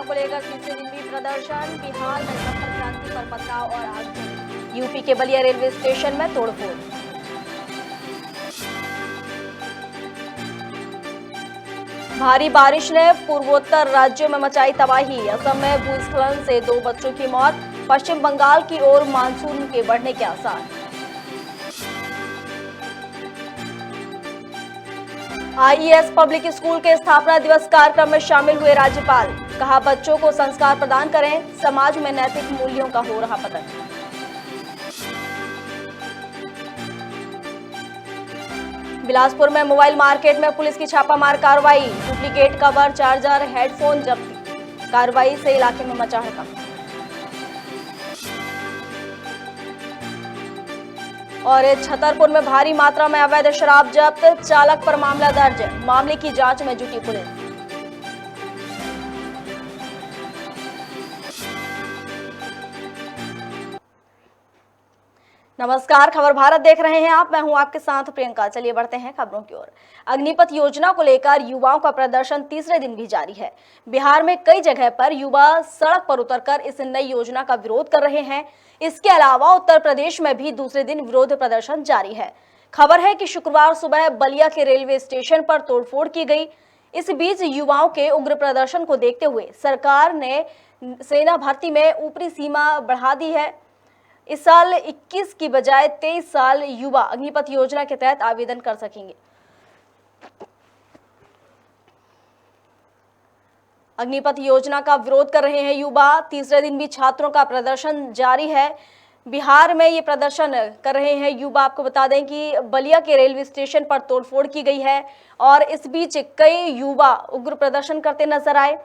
को लेकर तीसरे दिन भी प्रदर्शन। बिहार में संपर्क क्रांति पर पथराव और आगजनी। यूपी के बलिया रेलवे स्टेशन में तोड़फोड़। भारी बारिश ने पूर्वोत्तर राज्यों में मचाई तबाही। असम में भूस्खलन से 2 बच्चों की मौत। पश्चिम बंगाल की ओर मानसून के बढ़ने के आसार। आईईएस पब्लिक स्कूल के स्थापना दिवस कार्यक्रम में शामिल हुए राज्यपाल। कहा, बच्चों को संस्कार प्रदान करें, समाज में नैतिक मूल्यों का हो रहा पतन। बिलासपुर में मोबाइल मार्केट में पुलिस की छापामार कार्रवाई। डुप्लीकेट कवर, चार्जर, हेडफोन जब्त। कार्रवाई से इलाके में मचा हड़कंप। और छतरपुर में भारी मात्रा में अवैध शराब जब्त। चालक पर मामला दर्ज। मामले की जांच में जुटी पुलिस। नमस्कार, खबर भारत देख रहे हैं आप। मैं हूं आपके साथ प्रियंका। चलिए बढ़ते हैं खबरों की ओर। अग्निपथ योजना को लेकर युवाओं का प्रदर्शन तीसरे दिन भी जारी है। बिहार में कई जगह पर युवा सड़क पर उतरकर इस नई योजना का विरोध कर रहे हैं। इसके अलावा उत्तर प्रदेश में भी दूसरे दिन विरोध प्रदर्शन जारी है। खबर है कि शुक्रवार सुबह बलिया के रेलवे स्टेशन पर तोड़फोड़ की गई। इस बीच युवाओं के उग्र प्रदर्शन को देखते हुए सरकार ने सेना भर्ती में ऊपरी सीमा बढ़ा दी है। इस साल 21 की बजाय 23 साल युवा अग्निपथ योजना के तहत आवेदन कर सकेंगे। अग्निपथ योजना का विरोध कर रहे हैं युवा। तीसरे दिन भी छात्रों का प्रदर्शन जारी है। बिहार में ये प्रदर्शन कर रहे हैं युवा। आपको बता दें कि बलिया के रेलवे स्टेशन पर तोड़फोड़ की गई है और इस बीच कई युवा उग्र प्रदर्शन करते नजर आए।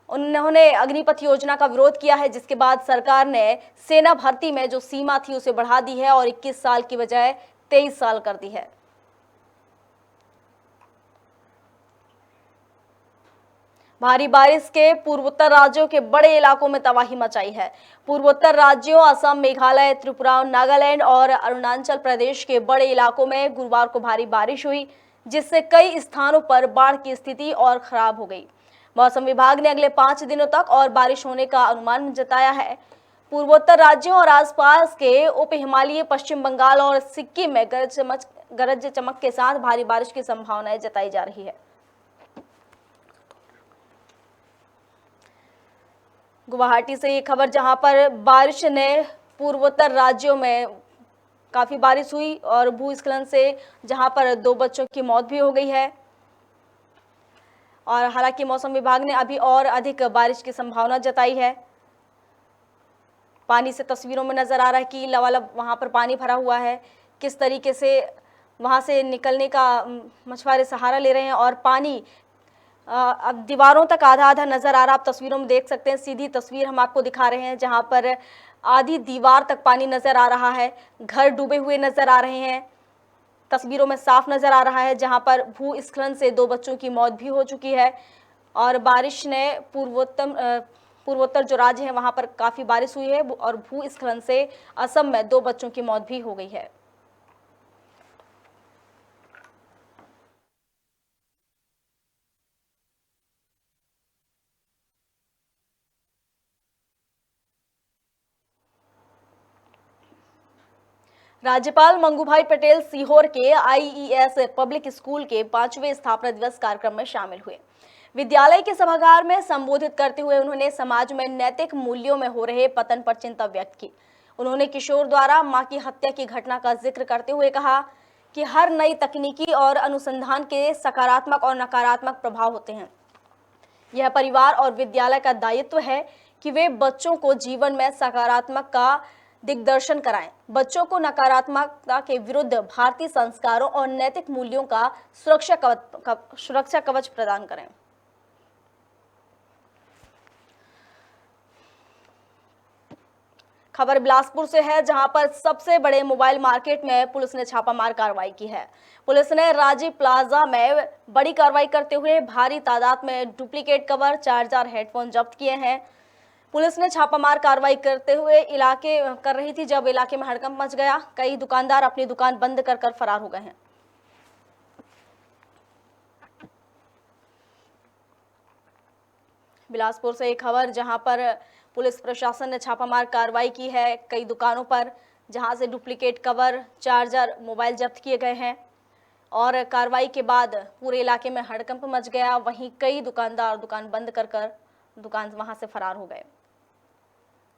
उन्होंने अग्निपथ योजना का विरोध किया है, जिसके बाद सरकार ने सेना भर्ती में जो सीमा थी उसे बढ़ा दी है और 21 साल की बजाय 23 साल कर दी है। भारी बारिश के पूर्वोत्तर राज्यों के बड़े इलाकों में तबाही मचाई है। पूर्वोत्तर राज्यों असम, मेघालय, त्रिपुरा, नागालैंड और अरुणाचल प्रदेश के बड़े इलाकों में गुरुवार को भारी बारिश हुई, जिससे कई स्थानों पर बाढ़ की स्थिति और खराब हो गई। मौसम विभाग ने अगले 5 दिनों तक और बारिश होने का अनुमान जताया है। पूर्वोत्तर राज्यों और आसपास के उप हिमालयी पश्चिम बंगाल और सिक्किम में गरज चमक के साथ भारी बारिश की संभावनाएं जताई जा रही है। गुवाहाटी से ये खबर, जहां पर बारिश ने पूर्वोत्तर राज्यों में काफी बारिश हुई और भूस्खलन से जहां पर 2 बच्चों की मौत भी हो गई है। और हालांकि मौसम विभाग ने अभी और अधिक बारिश की संभावना जताई है। पानी से तस्वीरों में नजर आ रहा है कि लबालब वहां पर पानी भरा हुआ है। किस तरीके से वहां से निकलने का मछुआरे सहारा ले रहे हैं और पानी अब दीवारों तक आधा आधा नजर आ रहा। आप तस्वीरों में देख सकते हैं, सीधी तस्वीर हम आपको दिखा रहे हैं, जहां पर आधी दीवार तक पानी नजर आ रहा है। घर डूबे हुए नजर आ रहे हैं। तस्वीरों में साफ नजर आ रहा है, जहां पर भूस्खलन से 2 बच्चों की मौत भी हो चुकी है। और बारिश ने पूर्वोत्तर जो राज्य है वहां पर काफी बारिश हुई है और भूस्खलन से असम में 2 बच्चों की मौत भी हो गई है। राज्यपाल मंगूभाई पटेल सीहोर के आईईएस पब्लिक स्कूल के 5वें स्थापना दिवस कार्यक्रम में शामिल हुए। विद्यालय के सभागार में संबोधित करते हुए उन्होंने समाज में नैतिक मूल्यों में हो रहे पतन पर चिंता व्यक्त की। उन्होंने किशोर द्वारा मां की हत्या की घटना का जिक्र करते हुए कहा कि हर नई तकनीकी और अनुसंधान के सकारात्मक और नकारात्मक प्रभाव होते हैं। यह परिवार और विद्यालय का दायित्व है कि वे बच्चों को जीवन में सकारात्मक का दिग्दर्शन कराएं। बच्चों को नकारात्मकता के विरुद्ध भारतीय संस्कारों और नैतिक मूल्यों का सुरक्षा कवच प्रदान करें। खबर बिलासपुर से है, जहां पर सबसे बड़े मोबाइल मार्केट में पुलिस ने छापामार कार्रवाई की है। पुलिस ने राजीव प्लाजा में बड़ी कार्रवाई करते हुए भारी तादाद में डुप्लीकेट कवर, चार्जर, हेडफोन जब्त किए हैं। पुलिस ने छापामार कार्रवाई करते हुए कर रही थी जब इलाके में हड़कंप मच गया। कई दुकानदार अपनी दुकान बंद कर फरार हो गए हैं। बिलासपुर से एक खबर जहां पर पुलिस प्रशासन ने छापामार कार्रवाई की है कई दुकानों पर, जहां से डुप्लीकेट कवर, चार्जर, मोबाइल जब्त किए गए हैं और कार्रवाई के बाद पूरे इलाके में हड़कंप मच गया। वहीं कई दुकानदार दुकान बंद कर दुकान वहां से फरार हो गए।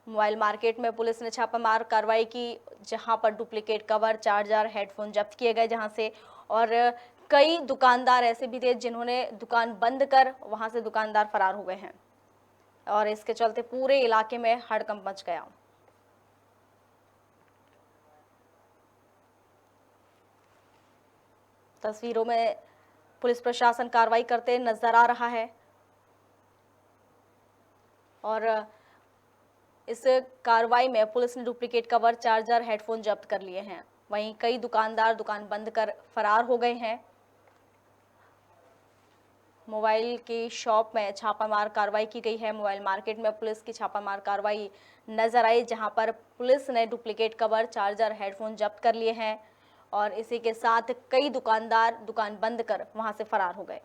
मोबाइल मार्केट में पुलिस ने छापामार कार्रवाई की, जहां पर डुप्लीकेट कवर, चार्जर, हेडफोन जब्त किए गए जहां से, और कई दुकानदार ऐसे भी थे जिन्होंने दुकान बंद कर वहां से दुकानदार फरार हो गए हैं और इसके चलते पूरे इलाके में हड़कंप मच गया। तस्वीरों में पुलिस प्रशासन कार्रवाई करते नजर आ रहा है और इस कार्रवाई में पुलिस ने डुप्लीकेट कवर, चार्जर, हेडफोन जब्त कर लिए हैं। वहीं कई दुकानदार दुकान बंद कर फरार हो गए हैं। मोबाइल की शॉप में छापामार कार्रवाई की गई है। मोबाइल मार्केट में पुलिस की छापामार कार्रवाई नजर आई, जहां पर पुलिस ने डुप्लीकेट कवर, चार्जर, हेडफोन जब्त कर लिए हैं और इसी के साथ कई दुकानदार दुकान बंद कर वहां से फरार हो गए।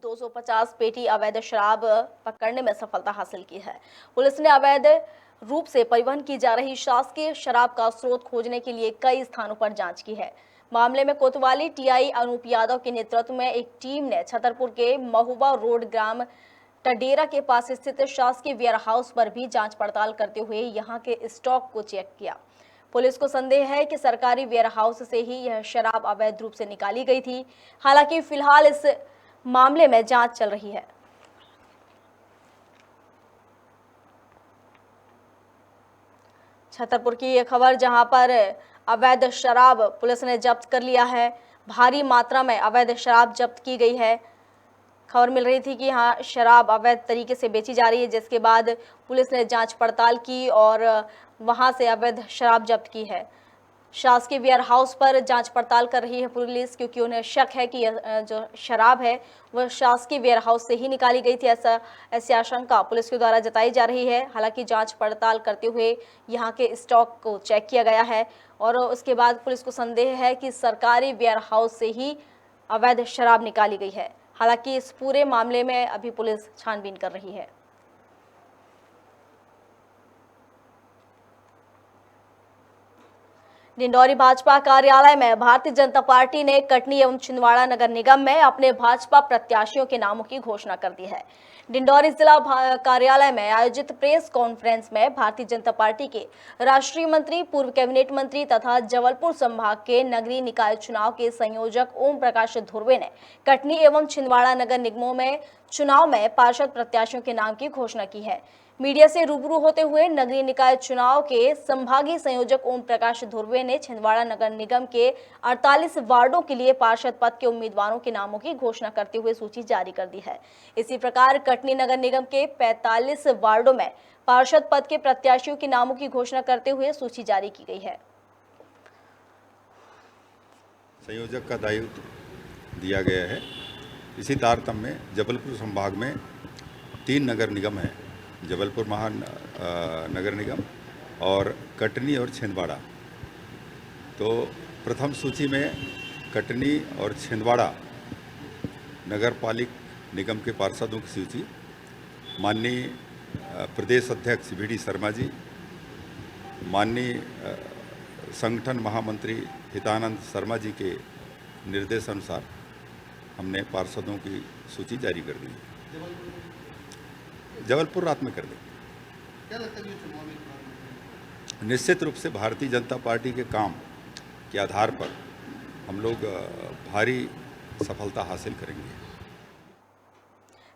दो 250 पेटी अवैध शराब पकड़ने में सफलता हासिल की है। पुलिस ने अवैध रूप से परिवहन की जा रही शासकीय शराब का स्रोत खोजने के लिए कई स्थानों पर जांच की है। मामले में कोतवाली टीआई अनूप यादव के नेतृत्व में एक टीम ने छतरपुर के महुआ रोड ग्राम टडेरा के पास स्थित शासकीय वेयर हाउस पर भी जांच पड़ताल करते हुए यहां के स्टॉक को चेक किया। पुलिस को संदेह है कि सरकारी वेयर हाउस से ही यह शराब अवैध रूप से निकाली गई थी। हालांकि फिलहाल इस मामले में जांच चल रही है। छतरपुर की यह खबर, जहां पर अवैध शराब पुलिस ने जब्त कर लिया है। भारी मात्रा में अवैध शराब जब्त की गई है। खबर मिल रही थी कि यहाँ शराब अवैध तरीके से बेची जा रही है, जिसके बाद पुलिस ने जांच पड़ताल की और वहां से अवैध शराब जब्त की है। शासकीय वेयर हाउस पर जांच पड़ताल कर रही है पुलिस, क्योंकि उन्हें शक है कि यह जो शराब है वह शासकीय वेयर हाउस से ही निकाली गई थी। ऐसी आशंका पुलिस के द्वारा जताई जा रही है। हालांकि जांच पड़ताल करते हुए यहां के स्टॉक को चेक किया गया है और उसके बाद पुलिस को संदेह है कि सरकारी वेयर हाउस से ही अवैध शराब निकाली गई है। हालांकि इस पूरे मामले में अभी पुलिस छानबीन कर रही है। डिंडौरी भाजपा कार्यालय में भारतीय जनता पार्टी ने कटनी एवं छिंदवाड़ा नगर निगम में अपने भाजपा प्रत्याशियों के नामों की घोषणा कर दी है। डिंडौरी जिला कार्यालय में आयोजित प्रेस कॉन्फ्रेंस में भारतीय जनता पार्टी के राष्ट्रीय मंत्री, पूर्व कैबिनेट मंत्री तथा जबलपुर संभाग के नगरीय निकाय चुनाव के संयोजक ओम प्रकाश धुर्वे ने कटनी एवं छिंदवाड़ा नगर निगमों में चुनाव में पार्षद प्रत्याशियों के नाम की घोषणा की है। मीडिया से रूबरू होते हुए नगरीय निकाय चुनाव के संभागीय संयोजक ओम प्रकाश धुर्वे ने छिंदवाड़ा नगर निगम के 48 वार्डों के लिए पार्षद पद के उम्मीदवारों के नामों की घोषणा करते हुए सूची जारी कर दी है। इसी प्रकार कटनी नगर निगम के 45 वार्डों में पार्षद पद के प्रत्याशियों के नामों की घोषणा करते हुए सूची जारी की गई है। संयोजक का दायित्व दिया गया है। इसी तारतम्य में जबलपुर संभाग में 3 नगर निगम हैं, जबलपुर नगर निगम और कटनी और छिंदवाड़ा। तो प्रथम सूची में कटनी और छिंदवाड़ा नगर पालिक निगम के पार्षदों की सूची माननीय प्रदेश अध्यक्ष वी डी शर्मा जी, माननीय संगठन महामंत्री हितानंद शर्मा जी के निर्देशानुसार हमने पार्षदों की सूची जारी कर दी। जबलपुर रात में कर दें। क्या लगता है चुनाव निश्चित रूप से भारतीय जनता पार्टी के काम के आधार पर हम लोग भारी सफलता हासिल करेंगे।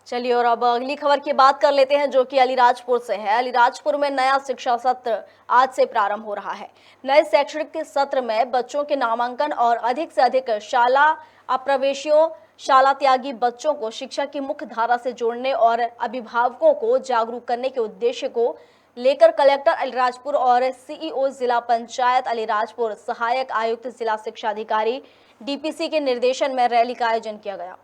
चलिए और अब अगली खबर की बात कर लेते हैं, जो कि अलीराजपुर से है। अलीराजपुर में नया शिक्षा सत्र आज से प्रारंभ हो रहा है। नए शैक्षणिक सत्र में बच्चों के नामांकन और अधिक से अधिक शाला अप्रवेशियों, शाला त्यागी बच्चों को शिक्षा की मुख्य धारा से जोड़ने और अभिभावकों को जागरूक करने के उद्देश्य को लेकर कलेक्टर अलीराजपुर और सीईओ जिला पंचायत अलीराजपुर, सहायक आयुक्त जिला शिक्षा अधिकारी डीपीसी के निर्देशन में रैली का आयोजन किया गया।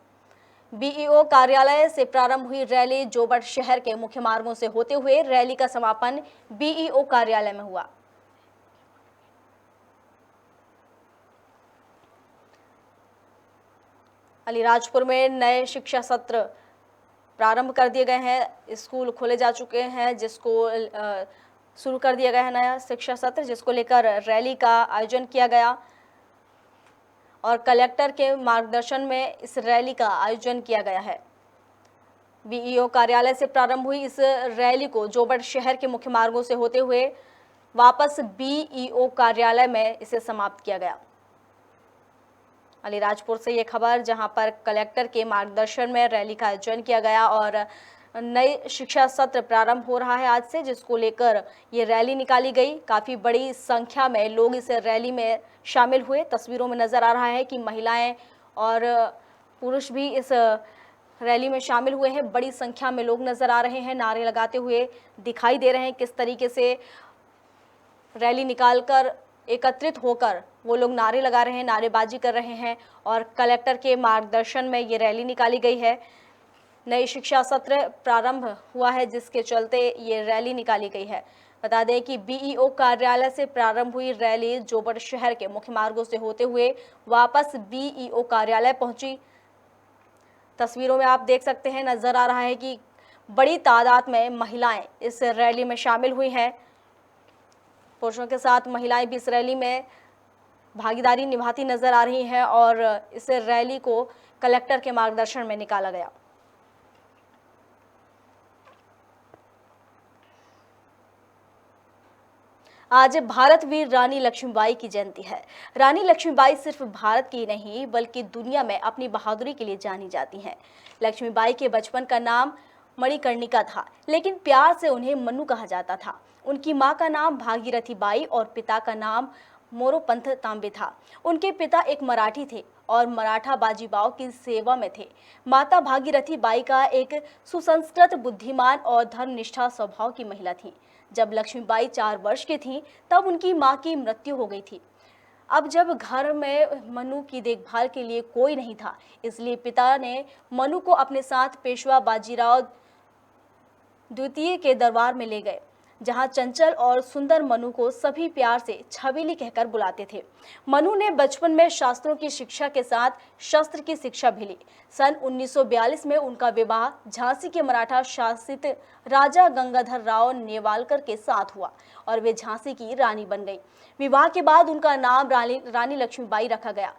बीईओ कार्यालय से प्रारंभ हुई रैली जोबट शहर के मुख्य मार्गों से होते हुए रैली का समापन बीईओ कार्यालय में हुआ। अलीराजपुर में नए शिक्षा सत्र प्रारंभ कर दिए गए हैं। स्कूल खोले जा चुके हैं, जिसको शुरू कर दिया गया है नया शिक्षा सत्र, जिसको लेकर रैली का आयोजन किया गया और कलेक्टर के मार्गदर्शन में इस रैली का आयोजन किया गया है। बीईओ कार्यालय से प्रारंभ हुई इस रैली को जोबट शहर के मुख्य मार्गों से होते हुए वापस बीईओ कार्यालय में इसे समाप्त किया गया। अलीराजपुर से ये खबर, जहां पर कलेक्टर के मार्गदर्शन में रैली का आयोजन किया गया और नई शिक्षा सत्र प्रारंभ हो रहा है आज से, जिसको लेकर ये रैली निकाली गई। काफ़ी बड़ी संख्या में लोग इस रैली में शामिल हुए। तस्वीरों में नज़र आ रहा है कि महिलाएं और पुरुष भी इस रैली में शामिल हुए हैं। बड़ी संख्या में लोग नज़र आ रहे हैं, नारे लगाते हुए दिखाई दे रहे हैं। किस तरीके से रैली निकालकर एकत्रित होकर वो लोग नारे लगा रहे हैं, नारेबाजी कर रहे हैं और कलेक्टर के मार्गदर्शन में ये रैली निकाली गई है। नई शिक्षा सत्र प्रारंभ हुआ है, जिसके चलते ये रैली निकाली गई है। बता दें कि बीईओ कार्यालय से प्रारंभ हुई रैली जोबट शहर के मुख्य मार्गों से होते हुए वापस बीईओ कार्यालय पहुंची। तस्वीरों में आप देख सकते हैं, नजर आ रहा है कि बड़ी तादाद में महिलाएं इस रैली में शामिल हुई हैं। पुरुषों के साथ महिलाएं भी इस रैली में भागीदारी निभाती नजर आ रही हैं और इस रैली को कलेक्टर के मार्गदर्शन में निकाला गया। आज भारत वीर रानी लक्ष्मीबाई की जयंती है। रानी लक्ष्मीबाई सिर्फ भारत की नहीं बल्कि दुनिया में अपनी बहादुरी के लिए जानी जाती हैं। लक्ष्मीबाई के बचपन का नाम मणिकर्णिका था, लेकिन प्यार से उन्हें मन्नू कहा जाता था। उनकी मां का नाम भागीरथी बाई और पिता का नाम मोरोपंथ तांबे था। उनके पिता एक मराठी थे और मराठा बाजीबाव की सेवा में थे। माता भागीरथी बाई का एक सुसंस्कृत, बुद्धिमान और धर्मनिष्ठा स्वभाव की महिला थी। जब लक्ष्मीबाई 4 वर्ष की थीं, तब उनकी मां की मृत्यु हो गई थी। अब जब घर में मनु की देखभाल के लिए कोई नहीं था, इसलिए पिता ने मनु को अपने साथ पेशवा बाजीराव द्वितीय के दरबार में ले गए, जहां चंचल और सुंदर मनु को सभी प्यार से छबीली कहकर बुलाते थे। मनु ने बचपन में शास्त्रों की शिक्षा के साथ शस्त्र की शिक्षा भी ली। सन 1942 में उनका विवाह झांसी के मराठा शासित राजा गंगाधर राव नेवालकर के साथ हुआ और वे झांसी की रानी बन गई। विवाह के बाद उनका नाम रानी लक्ष्मीबाई रखा गया।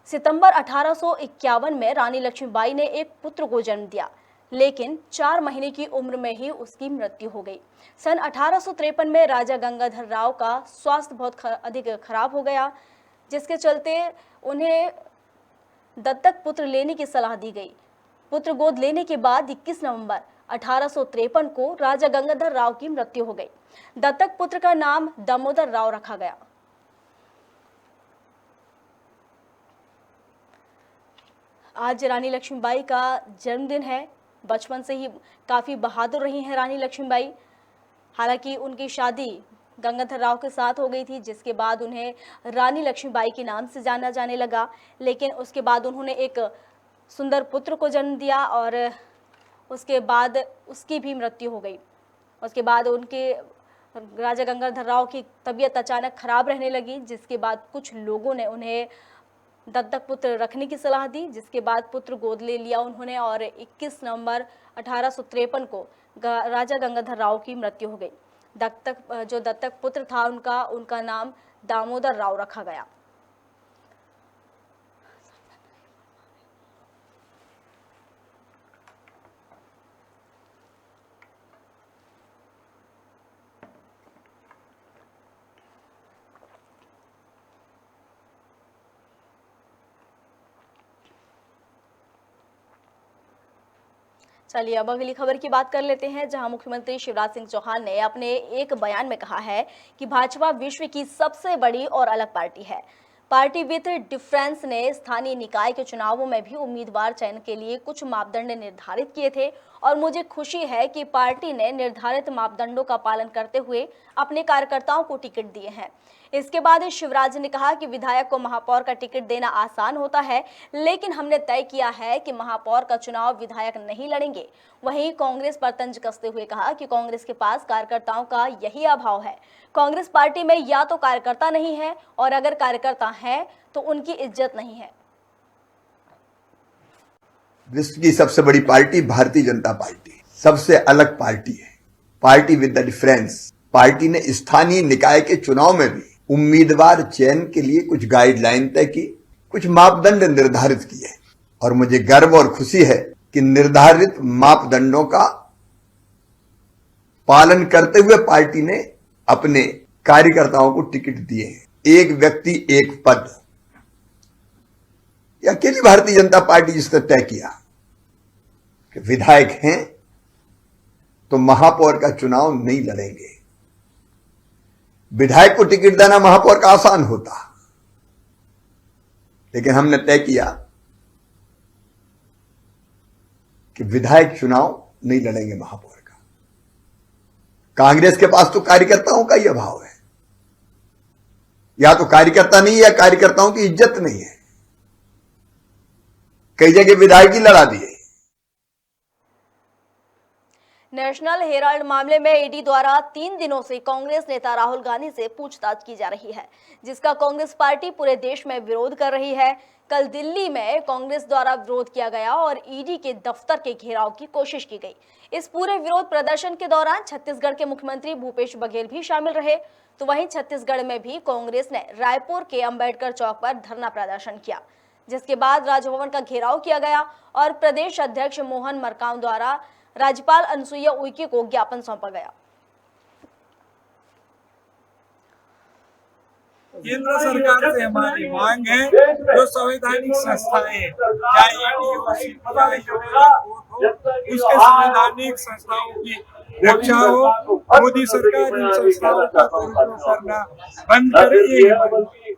सितंबर 1851 में रानी लक्ष्मीबाई ने एक पुत्र को जन्म दिया, लेकिन 4 महीने की उम्र में ही उसकी मृत्यु हो गई। सन 1853 में राजा गंगाधर राव का स्वास्थ्य बहुत अधिक खराब हो गया, जिसके चलते उन्हें दत्तक पुत्र लेने की सलाह दी गई। पुत्र गोद लेने के बाद 21 नवंबर 1853 को राजा गंगाधर राव की मृत्यु हो गई। दत्तक पुत्र का नाम दामोदर राव रखा गया। आज रानी लक्ष्मीबाई का जन्मदिन है। बचपन से ही काफ़ी बहादुर रही हैं रानी लक्ष्मीबाई। हालांकि उनकी शादी गंगाधर राव के साथ हो गई थी, जिसके बाद उन्हें रानी लक्ष्मीबाई के नाम से जाना जाने लगा। लेकिन उसके बाद उन्होंने एक सुंदर पुत्र को जन्म दिया और उसके बाद उसकी भी मृत्यु हो गई। उसके बाद उनके राजा गंगाधर राव की तबीयत अचानक खराब रहने लगी, जिसके बाद कुछ लोगों ने उन्हें दत्तक पुत्र रखने की सलाह दी, जिसके बाद पुत्र गोद ले लिया उन्होंने और 21 नवंबर 1853 को राजा गंगाधर राव की मृत्यु हो गई। जो दत्तक पुत्र था उनका नाम दामोदर राव रखा गया। चलिए अब अगली खबर की बात कर लेते हैं, जहां मुख्यमंत्री शिवराज सिंह चौहान ने अपने एक बयान में कहा है कि भाजपा विश्व की सबसे बड़ी और अलग पार्टी है। पार्टी विद डिफरेंस ने स्थानीय निकाय के चुनावों में भी उम्मीदवार चयन के लिए कुछ मापदंड निर्धारित किए थे और मुझे खुशी है कि पार्टी ने निर्धारित मापदंडों का पालन करते हुए अपने कार्यकर्ताओं को टिकट दिए हैं। इसके बाद शिवराज ने कहा कि विधायक को महापौर का टिकट देना आसान होता है, लेकिन हमने तय किया है कि महापौर का चुनाव विधायक नहीं लड़ेंगे। वहीं कांग्रेस पर तंज कसते हुए कहा कि कांग्रेस के पास कार्यकर्ताओं का यही अभाव है। कांग्रेस पार्टी में या तो कार्यकर्ता नहीं है और अगर कार्यकर्ता है तो उनकी इज्जत नहीं है। विश्व की सबसे बड़ी पार्टी भारतीय जनता पार्टी सबसे अलग पार्टी है। Party with the difference party ने स्थानीय निकाय के चुनाव में भी उम्मीदवार चयन के लिए कुछ गाइडलाइन तय की, कुछ मापदंड निर्धारित किए और मुझे गर्व और खुशी है कि निर्धारित मापदंडों का पालन करते हुए पार्टी ने अपने कार्यकर्ताओं को टिकट दिए हैं। एक व्यक्ति एक पद, यह अकेली भारतीय जनता पार्टी जिसने तय किया कि विधायक हैं तो महापौर का चुनाव नहीं लड़ेंगे। विधायक को टिकट देना महापौर का आसान होता, लेकिन हमने तय किया कि विधायक चुनाव नहीं लड़ेंगे महापौर का। कांग्रेस के पास तो कार्यकर्ताओं का ही अभाव है, या तो कार्यकर्ता नहीं है या कार्यकर्ताओं की इज्जत नहीं है। कई जगह विधायक ही लड़ा दिए। नेशनल हेराल्ड मामले में ईडी द्वारा 3 दिनों से कांग्रेस नेता राहुल गांधी से पूछताछ की जा रही है, जिसका कांग्रेस पार्टी पूरे देश में विरोध कर रही है। कल दिल्ली में कांग्रेस द्वारा विरोध किया गया और ईडी के दफ्तर के घेराव की कोशिश की गई। इस पूरे विरोध प्रदर्शन के दौरान छत्तीसगढ़ के मुख्यमंत्री भूपेश बघेल भी शामिल रहे। तो वहीं छत्तीसगढ़ में भी कांग्रेस ने रायपुर के अंबेडकर चौक पर धरना प्रदर्शन किया, जिसके बाद राजभवन का घेराव किया गया और प्रदेश अध्यक्ष मोहन मरकाम द्वारा राज्यपाल अनुसुईया उइके को ज्ञापन सौंपा गया। केंद्र सरकार से हमारी मांग है, जो संवैधानिक संस्थाएं चाहे ईडी हो, सीबीआई हो, उसके संवैधानिक संस्थाओं की रक्षा हो। मोदी सरकार इन संस्थाओं का दुरुपयोग करना बंद करे।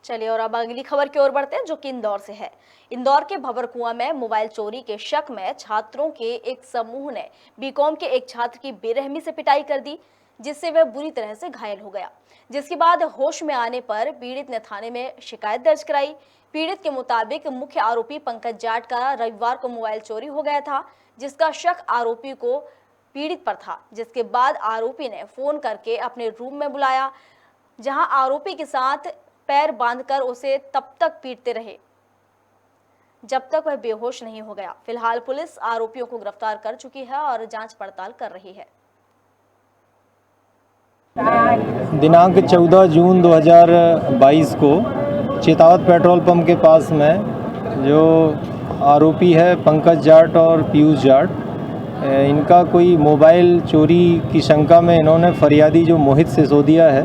चलिए और अब अगली खबर की ओर बढ़ते हैं, जो कि इंदौर से है। इंदौर के भंवरकुआं में मोबाइल चोरी के शक में छात्रों के एक समूह ने बीकॉम के एक छात्र की बेरहमी से पिटाई कर दी, जिससे वह बुरी तरह से घायल हो गया। जिसके बाद होश में आने पर पीड़ित ने थाने में शिकायत दर्ज कराई। पीड़ित के मुताबिक मुख्य आरोपी पंकज जाट का रविवार को मोबाइल चोरी हो गया था, जिसका शक आरोपी को पीड़ित पर था। जिसके बाद आरोपी ने फोन करके अपने रूम में बुलाया, जहां आरोपी के साथ पैर बांधकर उसे तब तक पीटते रहे जब तक वह बेहोश नहीं हो गया। फिलहाल पुलिस आरोपियों को गिरफ्तार कर चुकी है और जांच पड़ताल कर रही है। दिनांक 14 जून 2022 को चेतावत पेट्रोल पंप के पास में जो आरोपी है पंकज जाट और पीयूष जाट, इनका कोई मोबाइल चोरी की शंका में इन्होंने फरियादी जो मोहित सिसोदिया है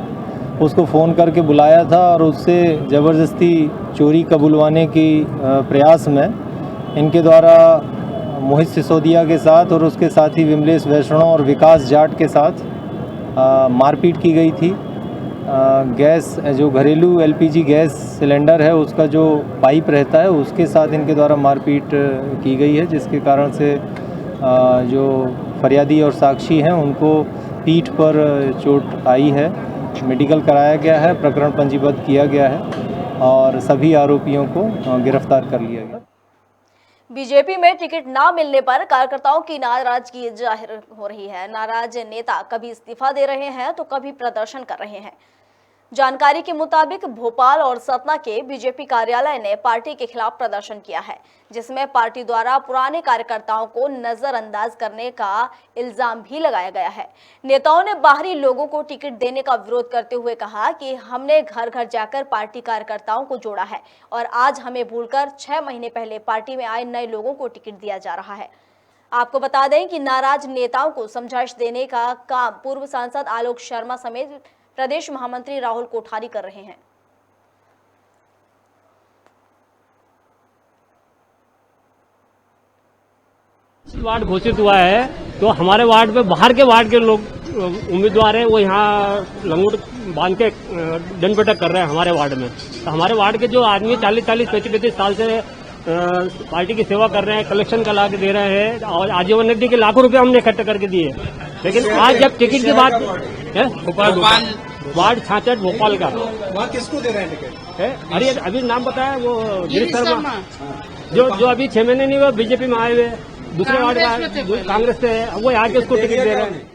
उसको फ़ोन करके बुलाया था और उससे ज़बरदस्ती चोरी कबूलवाने की प्रयास में इनके द्वारा मोहित सिसोदिया के साथ और उसके साथी विमलेश वैष्णव और विकास जाट के साथ मारपीट की गई थी। गैस जो घरेलू एलपीजी गैस सिलेंडर है उसका जो पाइप रहता है उसके साथ इनके द्वारा मारपीट की गई है, जिसके कारण से जो फरियादी और साक्षी हैं उनको पीठ पर चोट आई है। मेडिकल कराया गया है, प्रकरण पंजीबद्ध किया गया है और सभी आरोपियों को गिरफ्तार कर लिया गया। बीजेपी में टिकट ना मिलने पर कार्यकर्ताओं की नाराजगी जाहिर हो रही है। नाराज नेता कभी इस्तीफा दे रहे हैं तो कभी प्रदर्शन कर रहे हैं। जानकारी के मुताबिक भोपाल और सतना के बीजेपी कार्यालय ने पार्टी के खिलाफ प्रदर्शन किया है, जिसमें पार्टी द्वारा पुराने कार्यकर्ताओं को नजरअंदाज करने का इल्जाम भी लगाया गया है। नेताओं ने बाहरी लोगों को टिकट देने का विरोध करते हुए कहा कि हमने घर घर जाकर पार्टी कार्यकर्ताओं को जोड़ा है और आज हमें भूलकर 6 महीने पहले पार्टी में आए नए लोगों को टिकट दिया जा रहा है। आपको बता दें कि नाराज नेताओं को समझाइश देने का काम पूर्व सांसद आलोक शर्मा समेत प्रदेश महामंत्री राहुल कोठारी कर रहे हैं। वार्ड घोषित हुआ है तो हमारे वार्ड में बाहर के वार्ड के लोग उम्मीदवार हैं वो यहाँ लंगोट बांध के दंड बैठक कर रहे हैं हमारे वार्ड में। तो हमारे वार्ड के जो आदमी 40-35 साल से पार्टी की सेवा कर रहे हैं, कलेक्शन का ला के दे रहे हैं और आजीवन निधि के लाखों रुपए हमने इकट्ठा करके दिए। लेकिन आज जब टिकट की बात है, भोपाल वार्ड 66 भोपाल का, वहाँ किसको दे रहे हैं टिकट? अरे अभी नाम बताया वो गिरीश शर्मा, जो अभी 6 महीने नहीं हुए बीजेपी में आए हुए, दूसरे वार्ड का कांग्रेस से है, वो आके उसको टिकट दे रहे हैं।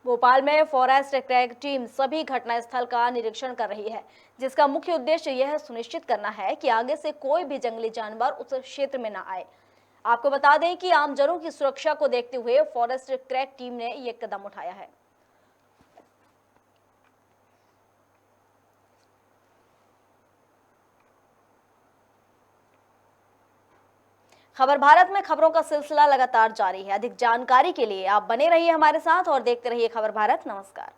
भोपाल में फॉरेस्ट क्रैक टीम सभी घटनास्थल का निरीक्षण कर रही है, जिसका मुख्य उद्देश्य यह सुनिश्चित करना है कि आगे से कोई भी जंगली जानवर उस क्षेत्र में न आए। आपको बता दें कि आमजनों की सुरक्षा को देखते हुए फॉरेस्ट क्रैक टीम ने यह कदम उठाया है। खबर भारत में खबरों का सिलसिला लगातार जारी है। अधिक जानकारी के लिए आप बने रहिए हमारे साथ और देखते रहिए खबर भारत। नमस्कार।